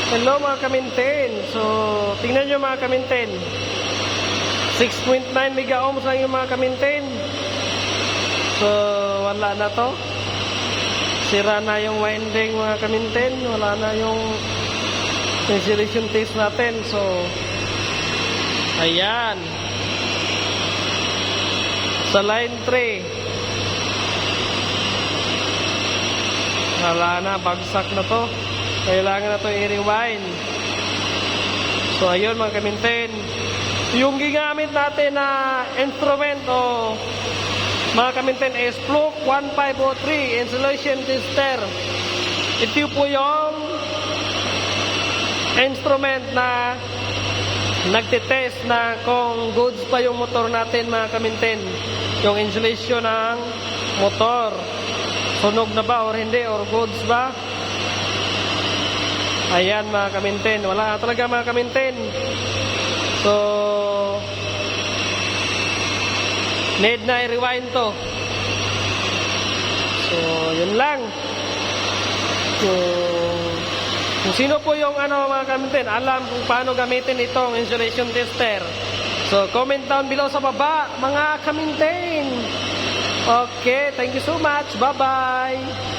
Hello mga kaminten. So, tingnan nyo mga kaminten. 6.9 mega ohms lang yung mga kaminten. So, wala na to. Sira na yung winding mga kaminten. Wala na yung insulation test natin. So, ayan. Sa line 3. Wala na, bagsak na to. Kailangan na ito i-rewind. So, ayun mga kaminten. Yung ginamit natin na instrument o mga kaminten is Fluke 1503 Insulation Tester. Ito po yung instrument na nagtitest na kung goods pa yung motor natin mga kaminten. Yung insulation ng motor. Sunog na ba or hindi or goods ba? Ayan mga kaminten, wala talaga mga kaminten. So, need na i-rewind to. So, yun lang. So, kung sino po yung mga kaminten, alam kung paano gamitin itong insulation tester. So, comment down below sa baba, mga kaminten. Okay, thank you so much. Bye-bye.